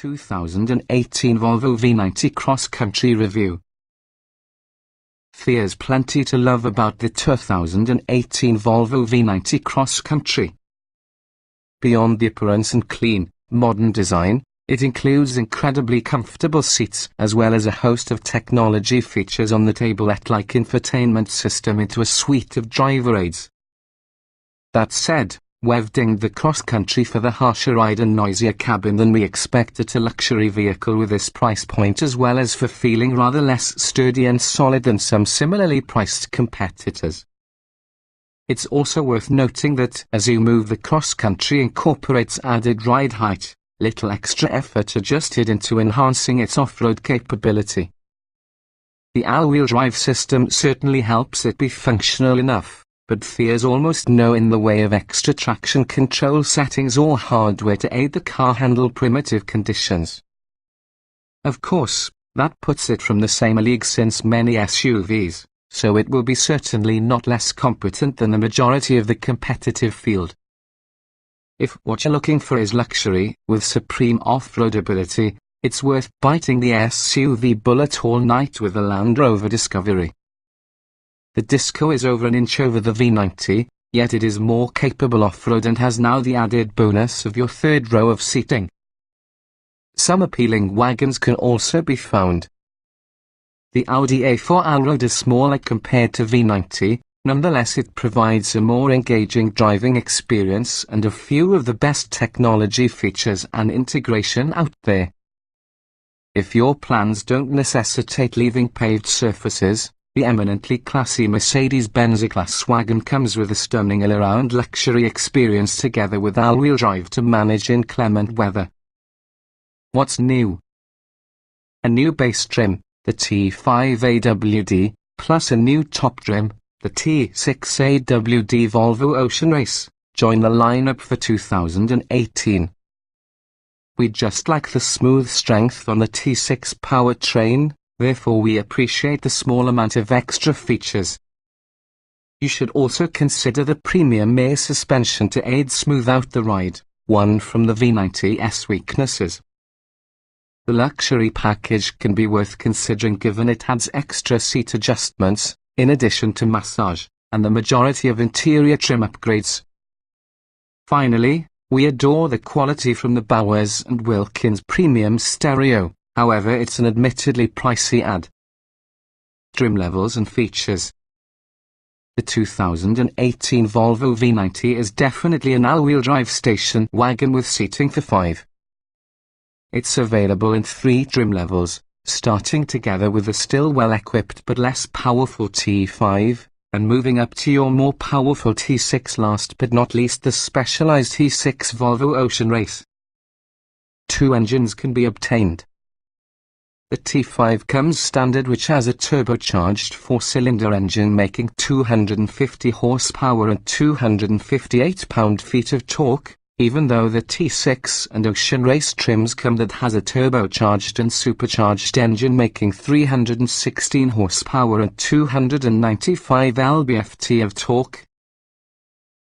2018 Volvo V90 Cross Country Review. There's plenty to love about the 2018 Volvo V90 Cross Country. Beyond the appearance and clean, modern design, it includes incredibly comfortable seats as well as a host of technology features on the tablet-like infotainment system into a suite of driver aids. That said, we've dinged the Cross Country for the harsher ride and noisier cabin than we expect at a luxury vehicle with this price point, as well as for feeling rather less sturdy and solid than some similarly priced competitors. It's also worth noting that as you move, the Cross Country incorporates added ride height, little extra effort adjusted into enhancing its off-road capability. The all-wheel drive system certainly helps it be functional enough, but there's almost no in the way of extra traction control settings or hardware to aid the car handle primitive conditions. Of course, that puts it from the same league since many SUVs, so it will be certainly not less competent than the majority of the competitive field. If what you're looking for is luxury, with supreme off-road ability, it's worth biting the SUV bullet all night with the Land Rover Discovery. The Disco is over an inch over the V90, yet it is more capable off-road and has now the added bonus of your third row of seating. Some appealing wagons can also be found. The Audi A4 Allroad is smaller compared to V90, nonetheless it provides a more engaging driving experience and a few of the best technology features and integration out there. If your plans don't necessitate leaving paved surfaces, the eminently classy Mercedes-Benz E-Class wagon comes with a stunning all-around luxury experience together with all-wheel drive to manage inclement weather. What's new? A new base trim, the T5 AWD, plus a new top trim, the T6 AWD Volvo Ocean Race, join the lineup for 2018. We just like the smooth strength on the T6 powertrain, therefore we appreciate the small amount of extra features. You should also consider the premium air suspension to aid smooth out the ride, one from the V90's weaknesses. The luxury package can be worth considering given it adds extra seat adjustments, in addition to massage, and the majority of interior trim upgrades. Finally, we adore the quality from the Bowers & Wilkins premium stereo. However, it's an admittedly pricey add. Trim levels and features. The 2018 Volvo V90 is definitely an all-wheel drive station wagon with seating for 5. It's available in 3 trim levels, starting together with the still well-equipped but less powerful T5, and moving up to your more powerful T6, last but not least the specialized T6 Volvo Ocean Race. 2 engines can be obtained. The T5 comes standard, which has a turbocharged 4-cylinder engine making 250 horsepower and 258 pound-feet of torque, even though the T6 and Ocean Race trims come that has a turbocharged and supercharged engine making 316 horsepower and 295 lb-ft of torque.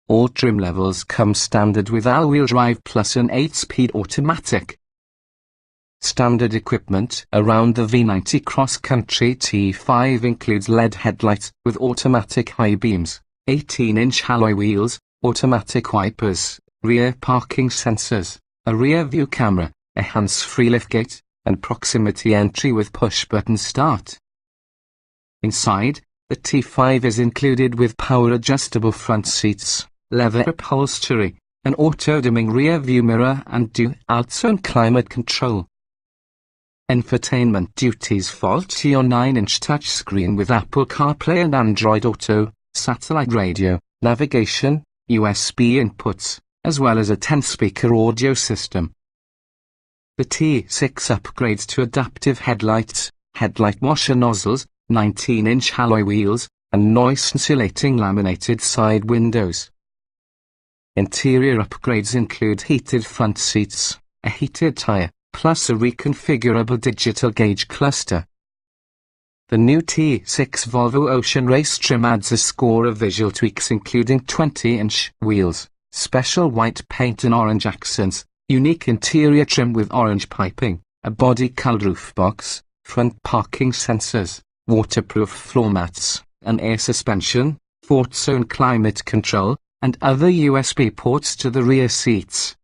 All trim levels come standard with all-wheel drive plus an 8-speed automatic. Standard equipment around the V90 Cross Country T5 includes LED headlights with automatic high beams, 18-inch alloy wheels, automatic wipers, rear parking sensors, a rear view camera, a hands-free liftgate, and proximity entry with push-button start. Inside, the T5 is included with power-adjustable front seats, leather upholstery, an auto-dimming rear view mirror and dual-zone climate control. Infotainment duties fall to your 9-inch touchscreen with Apple CarPlay and Android Auto, satellite radio, navigation, USB inputs, as well as a 10-speaker audio system. The T6 upgrades to adaptive headlights, headlight washer nozzles, 19-inch alloy wheels, and noise-insulating laminated side windows. Interior upgrades include heated front seats, a heated tire, plus a reconfigurable digital gauge cluster. The new T6 Volvo Ocean Race trim adds a score of visual tweaks including 20-inch wheels, special white paint and orange accents, Unique interior trim with orange piping, a body-coloured roof box, front parking sensors, waterproof floor mats, an air suspension, fourth-zone climate control, and other USB ports to the rear seats.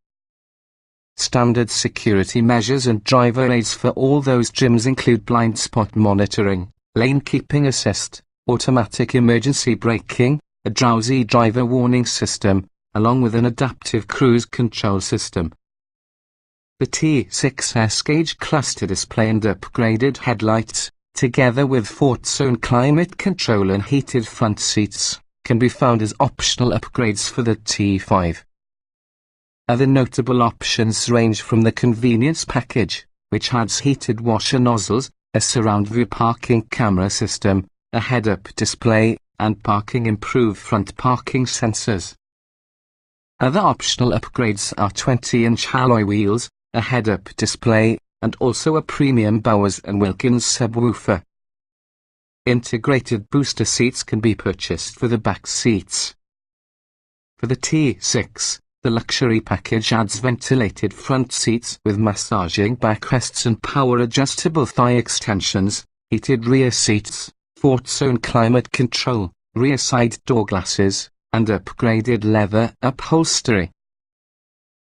Standard security measures and driver aids for all those trims include blind spot monitoring, lane keeping assist, automatic emergency braking, a drowsy driver warning system, along with an adaptive cruise control system. The T6's gauge cluster display and upgraded headlights, together with fourth-zone climate control and heated front seats, can be found as optional upgrades for the T5. Other notable options range from the convenience package, which adds heated washer nozzles, a surround view parking camera system, a head-up display, and parking improved front parking sensors. Other optional upgrades are 20-inch alloy wheels, a head-up display, and also a premium Bowers & Wilkins subwoofer. Integrated booster seats can be purchased for the back seats. For the T6, the luxury package adds ventilated front seats with massaging backrests and power-adjustable thigh extensions, heated rear seats, fourth-zone climate control, rear side door glasses, and upgraded leather upholstery.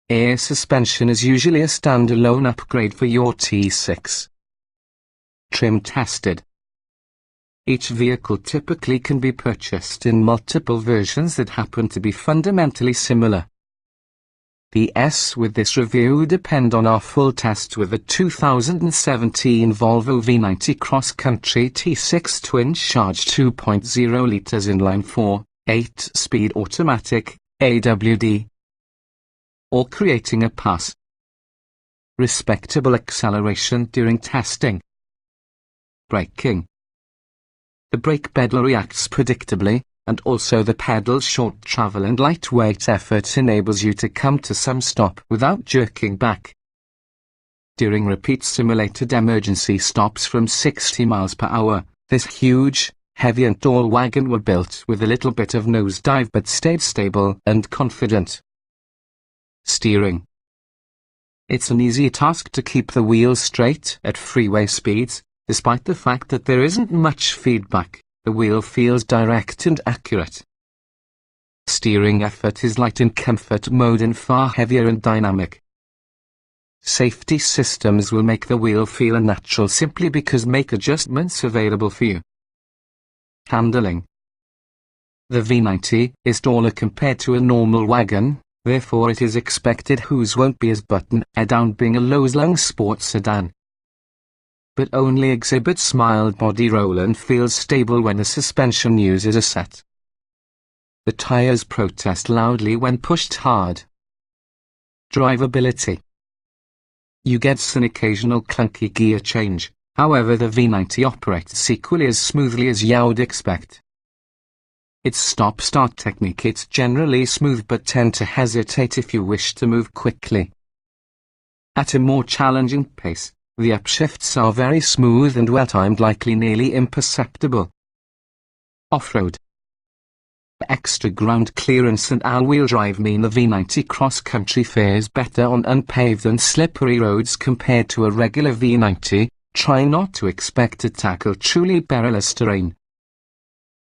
Air suspension is usually a standalone upgrade for your T6. Trim tested. Each vehicle typically can be purchased in multiple versions that happen to be fundamentally similar. The S with this review depend on our full test with the 2017 Volvo V90 Cross Country T6 twin-charge 2.0 litres inline-4, 8-speed automatic, AWD. Or creating a pass. Respectable acceleration during testing. Braking. The brake pedal reacts predictably, and also the pedal's short travel and lightweight effort enables you to come to some stop without jerking back. During repeat simulated emergency stops from 60 miles per hour, this huge, heavy and tall wagon were built with a little bit of nosedive but stayed stable and confident. Steering. It's an easy task to keep the wheels straight at freeway speeds, despite the fact that there isn't much feedback. The wheel feels direct and accurate. Steering effort is light in comfort mode and far heavier and dynamic. Safety systems will make the wheel feel unnatural simply because make adjustments available for you. Handling. The V90 is taller compared to a normal wagon, therefore it is expected hooves won't be as button-down being a low-slung sports sedan. But only exhibits mild body roll and feels stable when the suspension uses a set. The tires protest loudly when pushed hard. Drivability. You get an occasional clunky gear change, however the V90 operates equally as smoothly as you'd expect. Its stop-start technique it's generally smooth but tend to hesitate if you wish to move quickly. At a more challenging pace, the upshifts are very smooth and well-timed, likely nearly imperceptible. Off-road. Extra ground clearance and all-wheel drive mean the V90 Cross Country fares better on unpaved and slippery roads compared to a regular V90. Try not to expect to tackle truly perilous terrain.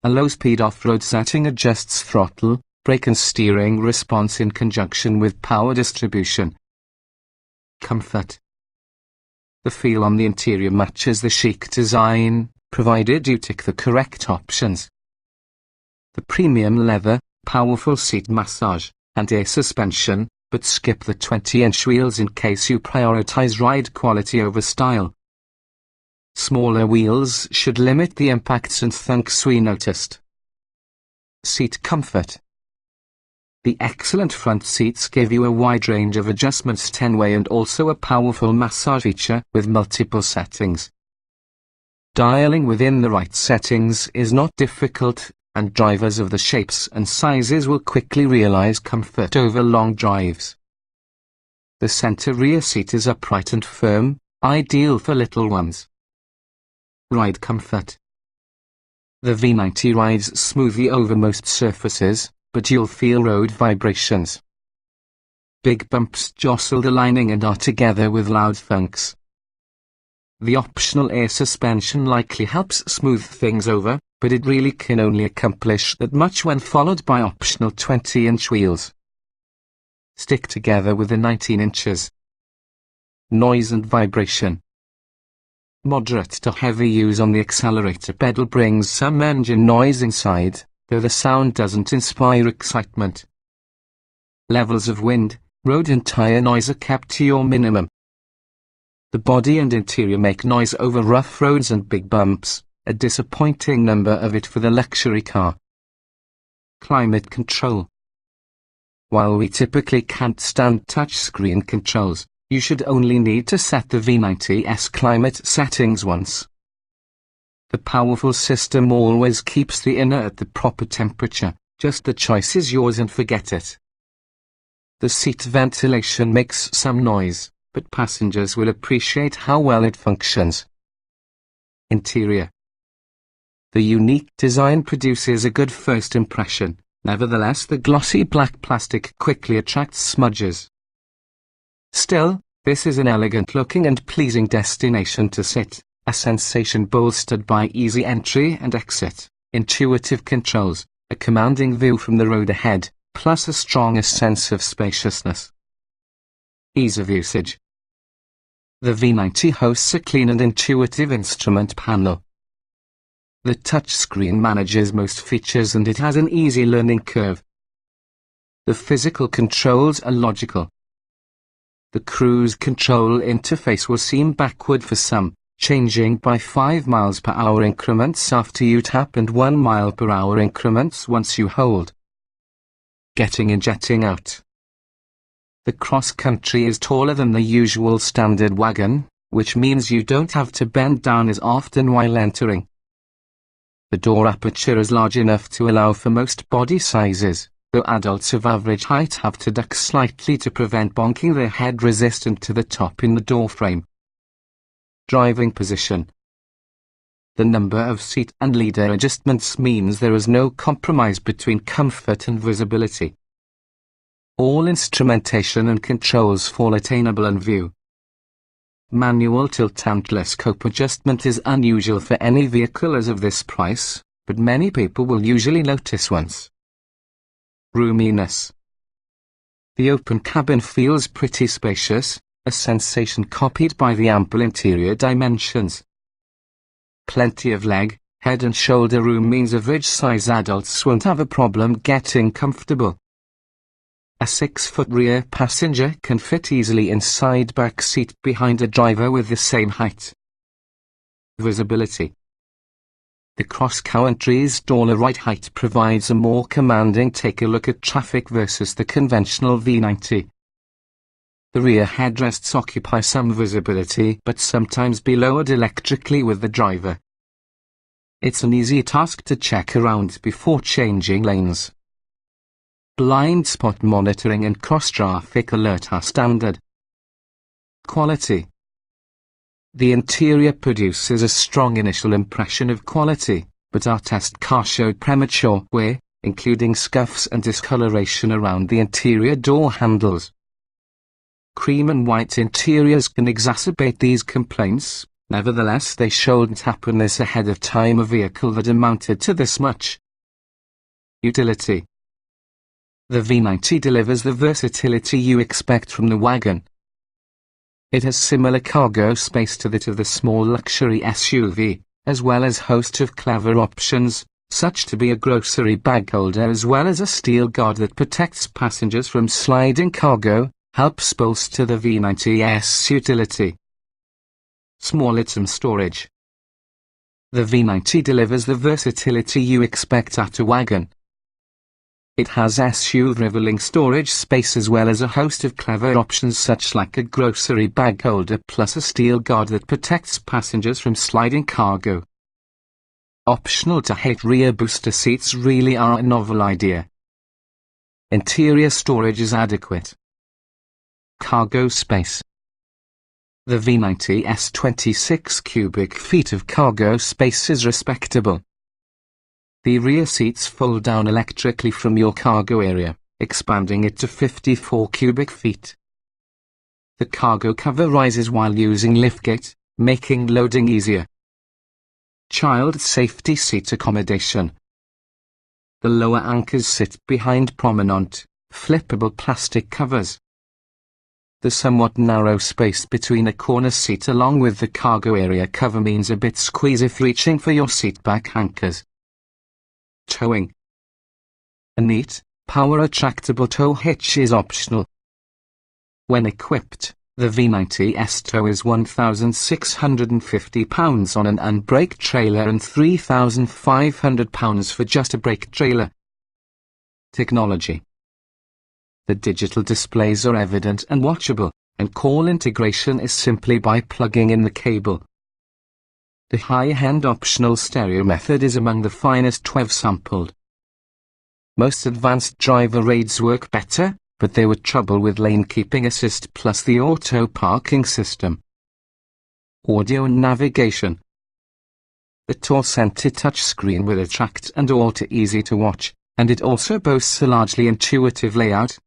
A low-speed off-road setting adjusts throttle, brake and steering response in conjunction with power distribution. Comfort. The feel on the interior matches the chic design, provided you tick the correct options. The premium leather, powerful seat massage, and air suspension, but skip the 20-inch wheels in case you prioritize ride quality over style. Smaller wheels should limit the impacts and thunks we noticed. Seat comfort. The excellent front seats give you a wide range of adjustments 10-way and also a powerful massage feature with multiple settings. Dialing within the right settings is not difficult, and drivers of the shapes and sizes will quickly realize comfort over long drives. The center rear seat is upright and firm, ideal for little ones. Ride comfort. The V90 rides smoothly over most surfaces, but you'll feel road vibrations. big bumps jostle the lining and are together with loud thunks. The optional air suspension likely helps smooth things over, but it really can only accomplish that much when followed by optional 20-inch wheels. Stick together with the 19 inches. Noise and vibration. Moderate to heavy use on the accelerator pedal brings some engine noise inside, though the sound doesn't inspire excitement. Levels of wind, road and tire noise are kept to your minimum. The body and interior make noise over rough roads and big bumps, a disappointing number of it for the luxury car. Climate control. While we typically can't stand touchscreen controls, you should only need to set the V90's climate settings once. The powerful system always keeps the inner at the proper temperature, just the choice is yours and forget it. The seat ventilation makes some noise, but passengers will appreciate how well it functions. Interior. The unique design produces a good first impression, nevertheless the glossy black plastic quickly attracts smudges. Still, this is an elegant-looking and pleasing destination to sit, a sensation bolstered by easy entry and exit, intuitive controls, a commanding view from the road ahead, plus a strong sense of spaciousness. Ease of usage. The V90 hosts a clean and intuitive instrument panel. The touchscreen manages most features and it has an easy learning curve. The physical controls are logical. The cruise control interface will seem backward for some, changing by 5 miles per hour increments after you tap and 1 mile per hour increments once you hold. Getting in, jetting out. The Cross Country is taller than the usual standard wagon, which means you don't have to bend down as often while entering. The door aperture is large enough to allow for most body sizes, though adults of average height have to duck slightly to prevent bonking their head resistant to the top in the doorframe. Driving position. The number of seat and leader adjustments means there is no compromise between comfort and visibility. All instrumentation and controls fall attainable in view. Manual tilt and telescope adjustment is unusual for any vehicle as of this price, but many people will usually notice once. Roominess. The open cabin feels pretty spacious, a sensation copied by the ample interior dimensions. Plenty of leg, head and shoulder room means average-size adults won't have a problem getting comfortable. A 6-foot rear passenger can fit easily inside back seat behind a driver with the same height. Visibility. The Cross Country's taller right height provides a more commanding take a look at traffic versus the conventional V90. The rear headrests occupy some visibility but sometimes be lowered electrically with the driver. It's an easy task to check around before changing lanes. Blind spot monitoring and cross-traffic alert are standard. Quality. The interior produces a strong initial impression of quality, but our test car showed premature wear, including scuffs and discoloration around the interior door handles. Cream and white interiors can exacerbate these complaints, nevertheless they shouldn't happen this ahead of time a vehicle that amounted to this much. Utility. The V90 delivers the versatility you expect from the wagon. It has similar cargo space to that of the small luxury SUV, as well as a host of clever options, such to be a grocery bag holder as well as a steel guard that protects passengers from sliding cargo, helps bolster the V90's utility. Small item storage. The V90 delivers the versatility you expect at a wagon. It has SUV-leveling storage space as well as a host of clever options such like a grocery bag holder plus a steel guard that protects passengers from sliding cargo. Optional to height rear booster seats really are a novel idea. Interior storage is adequate. Cargo space. The V90's 26 cubic feet of cargo space is respectable. The rear seats fold down electrically from your cargo area, expanding it to 54 cubic feet. The cargo cover rises while using liftgate, making loading easier. Child safety seat accommodation. The lower anchors sit behind prominent, flippable plastic covers. The somewhat narrow space between a corner seat along with the cargo area cover means a bit squeeze if reaching for your seat back anchors. Towing. A neat, power-attractable tow hitch is optional. When equipped, the V90's tow is £1,650 on an unbraked trailer and £3,500 for just a brake trailer. Technology. The digital displays are evident and watchable, and call integration is simply by plugging in the cable. The high-end optional stereo method is among the finest we've sampled. Most advanced driver aids work better, but there were trouble with lane keeping assist plus the auto parking system. Audio and navigation. The tall-center touchscreen will attract and alter easy to watch, and it also boasts a largely intuitive layout.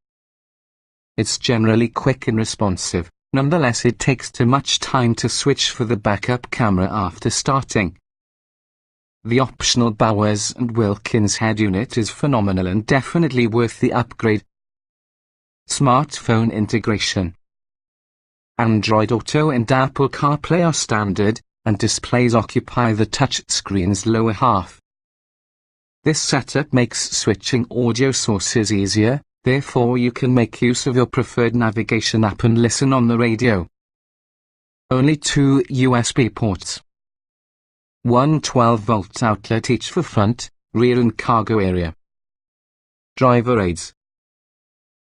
It's generally quick and responsive, nonetheless it takes too much time to switch for the backup camera after starting. The optional Bowers and Wilkins head unit is phenomenal and definitely worth the upgrade. Smartphone integration. Android Auto and Apple CarPlay are standard, and displays occupy the touchscreen's lower half. This setup makes switching audio sources easier, therefore you can make use of your preferred navigation app and listen on the radio. Only 2 USB ports. One 12-volt outlet each for front, rear and cargo area. Driver aids.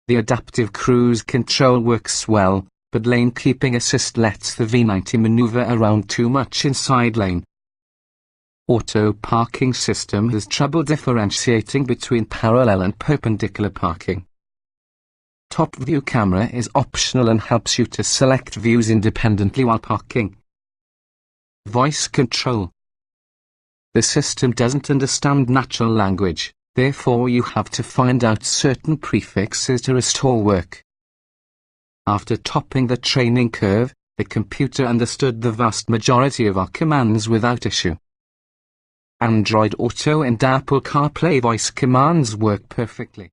The adaptive cruise control works well, but lane keeping assist lets the V90 maneuver around too much inside lane. Auto parking system has trouble differentiating between parallel and perpendicular parking. Top view camera is optional and helps you to select views independently while parking. Voice control. The system doesn't understand natural language, therefore you have to find out certain prefixes to restore work. After topping the training curve, the computer understood the vast majority of our commands without issue. Android Auto and Apple CarPlay voice commands work perfectly.